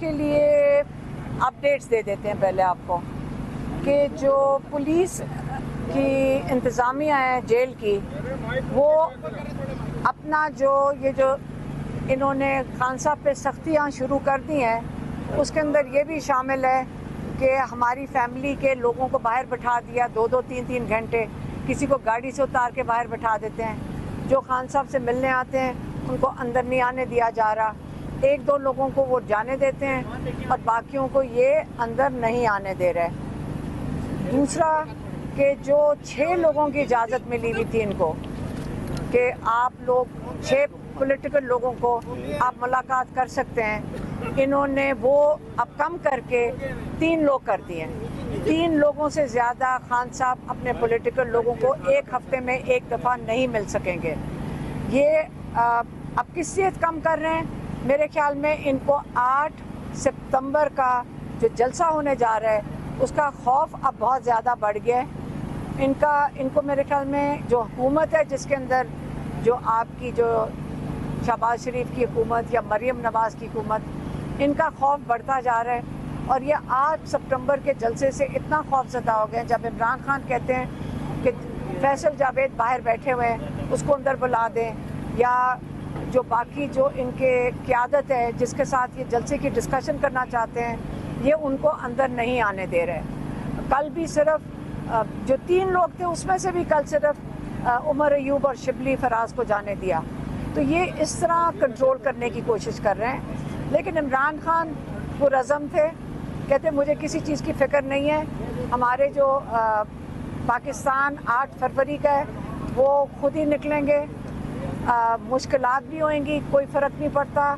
کے لیے اپڈیٹس دے دیتے ہیں پہلے آپ کو کہ جو پولیس کی انتظامیہ ہے جیل کی، وہ اپنا جو انہوں نے خان صاحب پہ سختیاں شروع کر دی ہیں، اس کے اندر یہ بھی شامل ہے کہ ہماری فیملی کے لوگوں کو باہر بٹھا دیا 2-3 گھنٹے، کسی کو گاڑی سے اتار کے باہر بٹھا دیتے ہیں، جو خان صاحب سے ملنے آتے ہیں ان کو اندر نہیں آنے دیا جا رہا، 1-2 لوگوں کو وہ جانے دیتے ہیں اور باقیوں کو یہ اندر نہیں آنے دے رہے۔ دوسرا کہ جو 6 لوگوں کی اجازت ملی ہوئی تھی ان کو کہ آپ لوگ 6 پولیٹیکل لوگوں کو آپ ملاقات کر سکتے ہیں، انہوں نے وہ اب کم کر کے 3 لوگ کر دیے ہیں۔ 3 لوگوں سے زیادہ خان صاحب اپنے پولیٹیکل لوگوں کو ایک ہفتے میں 1 دفعہ نہیں مل سکیں گے۔ یہ اب کس سے کم کر رہے ہیں؟ میرے خیال میں ان کو 8 ستمبر کا جو جلسہ ہونے جا رہا ہے اس کا خوف اب بہت زیادہ بڑھ گیا ہے۔ ان کو میرے خیال میں جو حکومت ہے جس کے اندر جو آپ کی جو شہباز شریف کی حکومت یا مریم نواز کی حکومت، ان کا خوف بڑھتا جا رہا ہے، اور یہ 8 ستمبر کے جلسے سے اتنا خوف زدہ ہو گئے جب عمران خان کہتے ہیں کہ فیصل جاوید باہر بیٹھے ہوئے ہیں اس کو اندر بلا دیں، یا جو باقی جو ان کے قیادت ہے جس کے ساتھ یہ جلسے کی ڈسکشن کرنا چاہتے ہیں یہ ان کو اندر نہیں آنے دے رہے۔ کل بھی صرف جو 3 لوگ تھے اس میں سے بھی کل صرف عمر ایوب اور شبلی فراز کو جانے دیا۔ تو یہ اس طرح کنٹرول کرنے کی کوشش کر رہے ہیں، لیکن عمران خان پرعزم تھے، کہتے مجھے کسی چیز کی فکر نہیں ہے، ہمارے جو پاکستان 8 فروری کا ہے وہ خود ہی نکلیں گے، مشکلات بھی ہوئیں گی، کوئی فرق نہیں پڑتا،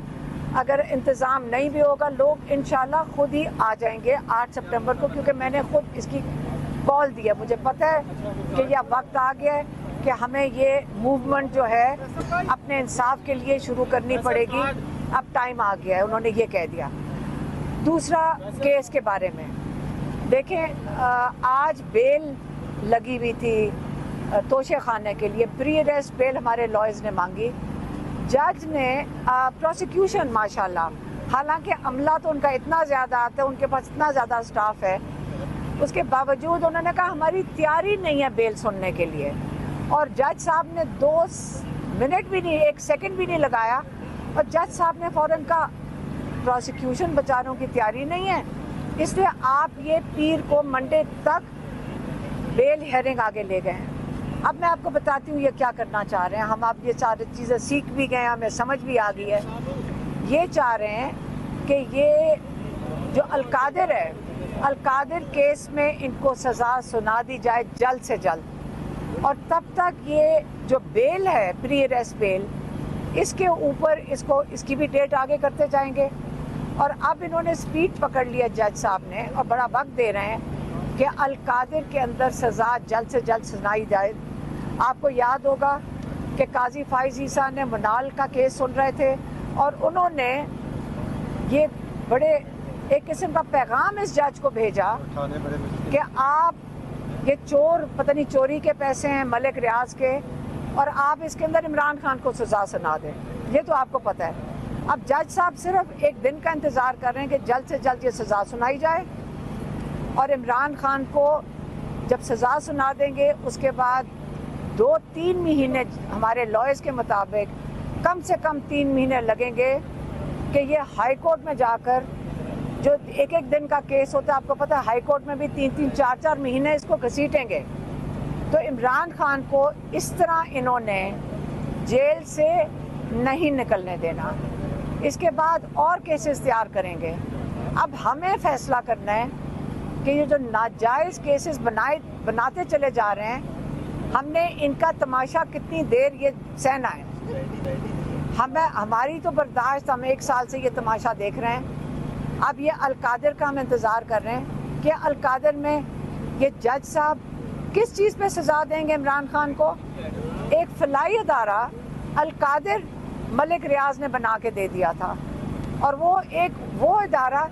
اگر انتظام نہیں بھی ہوگا لوگ انشاءاللہ خود ہی آ جائیں گے 8 سپٹمبر کو، کیونکہ میں نے خود اس کی کال دی ہے، مجھے پتہ ہے کہ یہ وقت آ گیا ہے کہ ہمیں یہ موومنٹ جو ہے اپنے انصاف کے لیے شروع کرنی پڑے گی، اب ٹائم آ گیا ہے، انہوں نے یہ کہہ دیا۔ دوسرا کیس کے بارے میں دیکھیں، آج بیل لگی ہوئی تھی توشے خانے کے لیے، پری اریسٹ بیل ہمارے لائرز نے مانگی، جج نے پروسیکیوشن ماشاءاللہ، حالانکہ عملہ تو ان کا اتنا زیادہ آتا ہے، ان کے پاس اتنا زیادہ سٹاف ہے، اس کے باوجود انہوں نے کہا ہماری تیاری نہیں ہے بیل سننے کے لیے، اور جج صاحب نے 2 منٹ بھی نہیں، 1 سیکنڈ بھی نہیں لگایا، اور جج صاحب نے فوراً کہا پروسیکیوشن بیچاروں کی تیاری نہیں ہے، اس لیے آپ یہ پیر کو منڈے تک بیل ہیئرنگ آگے لے گئے ہیں۔ اب میں آپ کو بتاتی ہوں یہ کیا کرنا چاہ رہے ہیں، ہم آپ یہ ساری چیزیں سیکھ بھی گئے ہیں، ہمیں سمجھ بھی آ گئی ہے۔ یہ چاہ رہے ہیں کہ یہ جو القادر ہے، القادر کیس میں ان کو سزا سنا دی جائے جلد سے جلد، اور تب تک یہ جو بیل ہے پری اریسٹ بیل، اس کے اوپر اس کی بھی ڈیٹ آگے کرتے جائیں گے، اور اب انہوں نے سپیڈ پکڑ لیا جج صاحب نے، اور بڑا وقت دے رہے ہیں کہ القادر کے اندر سزا جلد سے جلد سنائی جائے۔ آپ کو یاد ہوگا کہ قاضی فائز عیسیٰ نے منال کا کیس سن رہے تھے، اور انہوں نے یہ بڑے ایک قسم کا پیغام اس جج کو بھیجا کہ آپ یہ چور، پتہ نہیں چوری کے پیسے ہیں ملک ریاض کے، اور آپ اس کے اندر عمران خان کو سزا سنا دیں، یہ تو آپ کو پتہ ہے۔ اب جج صاحب صرف 1 دن کا انتظار کر رہے ہیں کہ جلد سے جلد یہ سزا سنائی جائے، اور عمران خان کو جب سزا سنا دیں گے اس کے بعد 2-3 مہینے ہمارے لائرز کے مطابق کم سے کم 3 مہینے لگیں گے کہ یہ ہائی کورٹ میں جا کر، جو 1 دن کا کیس ہوتا ہے آپ کو پتہ ہے، ہائی کورٹ میں بھی 3-3 4-4 مہینے اس کو گھسیٹیں گے۔ تو عمران خان کو اس طرح انہوں نے جیل سے نہیں نکلنے دینا، اس کے بعد اور کیسز تیار کریں گے۔ اب ہمیں فیصلہ کرنا ہے کہ یہ جو ناجائز کیسز بناتے چلے جا رہے ہیں، ہم نے ان کا تماشا کتنی دیر یہ سہنا ہے۔ ہماری تو برداشت، ہم 1 سال سے یہ تماشا دیکھ رہے ہیں، اب یہ القادر کا ہم انتظار کر رہے ہیں کہ القادر میں یہ جج صاحب کس چیز پہ سزا دیں گے عمران خان کو۔ ایک فلاحی ادارہ القادر ملک ریاض نے بنا کے دے دیا تھا، اور وہ ادارہ،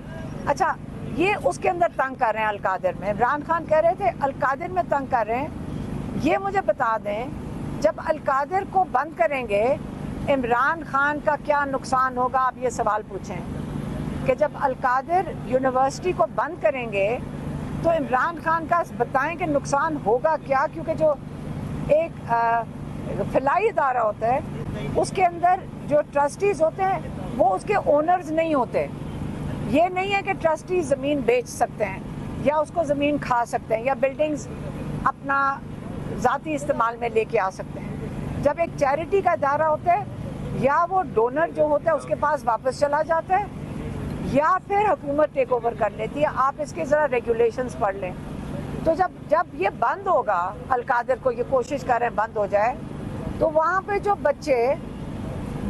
اچھا یہ اس کے اندر تنگ کر رہے ہیں القادر میں، عمران خان کہہ رہے تھے القادر میں تنگ کر رہے ہیں، یہ مجھے بتا دیں جب القادر کو بند کریں گے عمران خان کا کیا نقصان ہوگا، آپ یہ سوال پوچھیں۔ کہ جب القادر یونیورسٹی کو بند کریں گے تو عمران خان کا بتائیں کہ نقصان ہوگا کیا، کیونکہ جو ایک فلاحی ادارہ ہوتا ہے اس کے اندر جو ٹرسٹیز ہوتے ہیں وہ اس کے اونرز نہیں ہوتے. یہ نہیں ہے کہ ٹرسٹی زمین بیچ سکتے ہیں یا اس کو زمین کھا سکتے ہیں یا بلڈنگز اپنا ذاتی استعمال میں لے کے آ سکتے ہیں. جب ایک چیریٹی کا ادارہ ہوتا ہے یا وہ ڈونر جو ہوتا ہے اس کے پاس واپس چلا جاتا ہے یا پھر حکومت ٹیک اوور کر لیتی ہے. آپ اس کے ذرا ریگولیشنز پڑھ لیں. تو جب یہ بند ہوگا، القادر کو یہ کوشش کر رہے ہیں بند ہو جائے، تو وہاں پہ جو بچے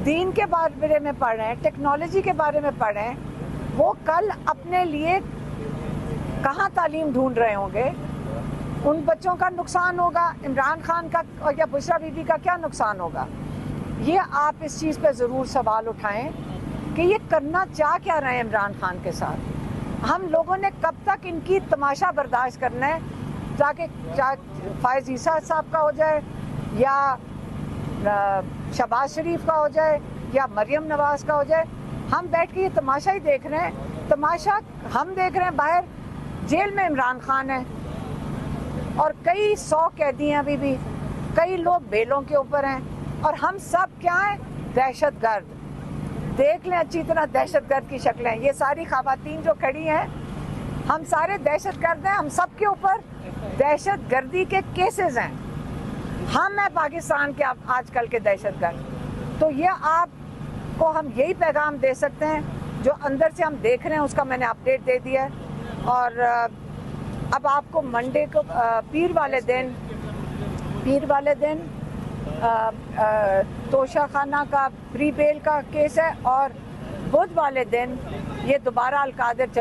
دین کے بارے میں پڑھ رہے ہیں، ٹیکنالوجی کے بارے میں پڑھ رہے ہیں، وہ کل اپنے لیے کہاں تعلیم ڈھونڈ رہے ہوں گے. ان بچوں کا نقصان ہوگا، عمران خان کا یا بشرا بی بی کا کیا نقصان ہوگا. یہ آپ اس چیز پہ ضرور سوال اٹھائیں کہ یہ کرنا چاہ کیا رہے ہیں عمران خان کے ساتھ. ہم لوگوں نے کب تک ان کی تماشا برداشت کرنا ہے، تاکہ فائز عیسیٰ صاحب کا ہو جائے یا شہباز شریف کا ہو جائے یا مریم نواز کا ہو جائے. ہم بیٹھ کے یہ تماشا ہی دیکھ رہے ہیں. تماشا ہم دیکھ رہے ہیں، باہر جیل میں عمران خان ہے اور کئی 100 قیدی ہیں ابھی بھی، کئی لوگ بیلوں کے اوپر ہیں، اور ہم سب کیا ہیں؟ دہشت گرد. دیکھ لیں اچھی طرح دہشت گرد کی شکلیں. یہ ساری خواتین جو کھڑی ہیں ہم سارے دہشت گرد ہیں. ہم سب کے اوپر دہشت گردی کے کیسز ہیں. ہم ہیں پاکستان کے آج کل کے دہشت گرد. تو یہ آپ کو ہم یہی پیغام دے سکتے ہیں جو اندر سے ہم دیکھ رہے ہیں، اس کا میں نے اپڈیٹ دے دیا ہے. اور اب آپ کو منڈے کو پیر والے دن توشہ خانہ کا پری بیل کا کیس ہے، اور بدھ والے دن یہ دوبارہ القادر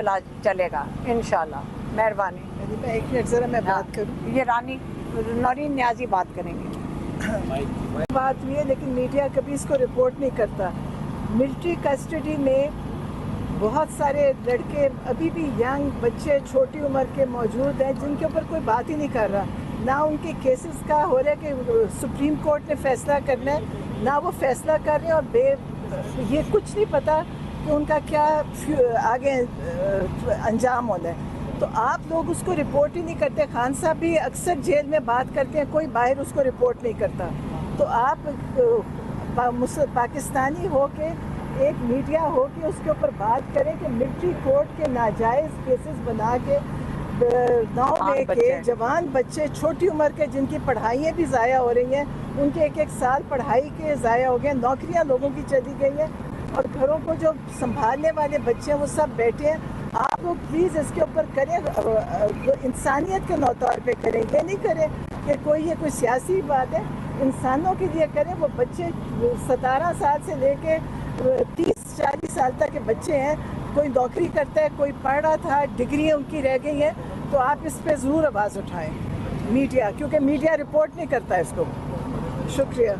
چلے گا انشاءاللہ. مہربانی. میں ایک منٹ ذرا میں بات کروں. یہ رانی نورین نیازی بات کریں گے. بات ہوئی ہے لیکن میڈیا کبھی اس کو رپورٹ نہیں کرتا. ملٹری کسٹڈی میں بہت سارے لڑکے ابھی بھی ینگ بچے چھوٹی عمر کے موجود ہیں جن کے اوپر کوئی بات ہی نہیں کر رہا. نہ ان کے کیسز کا ہو رہا ہے کہ سپریم کورٹ نے فیصلہ کرنا ہے، نہ وہ فیصلہ کر رہے ہیں، اور یہ کچھ نہیں پتہ کہ ان کا کیا آگے انجام ہونا ہے. تو آپ لوگ اس کو رپورٹ ہی نہیں کرتے. خان صاحب بھی اکثر جیل میں بات کرتے ہیں، کوئی باہر اس کو رپورٹ نہیں کرتا. تو آپ پاکستانی ہو کے، ایک میڈیا ہو کے اس کے اوپر بات کریں کہ ملٹری کورٹ کے ناجائز کیسز بنا کے ناؤ لے کے جوان بچے چھوٹی عمر کے جن کی پڑھائیاں بھی ضائع ہو رہی ہیں، ان کے ایک سال پڑھائی کے ضائع ہو گئے، نوکریاں لوگوں کی چلی گئی ہیں، اور گھروں کو جو سنبھالنے والے بچے ہیں وہ سب بیٹھے ہیں. آپ لوگ پلیز اس کے اوپر کریں، انسانیت کے طور پہ کریں. یہ نہیں کریں کہ یہ کوئی سیاسی بات ہے، انسانوں کے لیے کریں. وہ بچے 17 سال سے لے کے 30-40 سال تک کے بچے ہیں، کوئی نوکری کرتا ہے، کوئی پڑھ رہا تھا، ڈگریاں ان کی رہ گئی ہیں. تو آپ اس پہ ضرور آواز اٹھائیں میڈیا، کیونکہ میڈیا رپورٹ نہیں کرتا اس کو. شکریہ.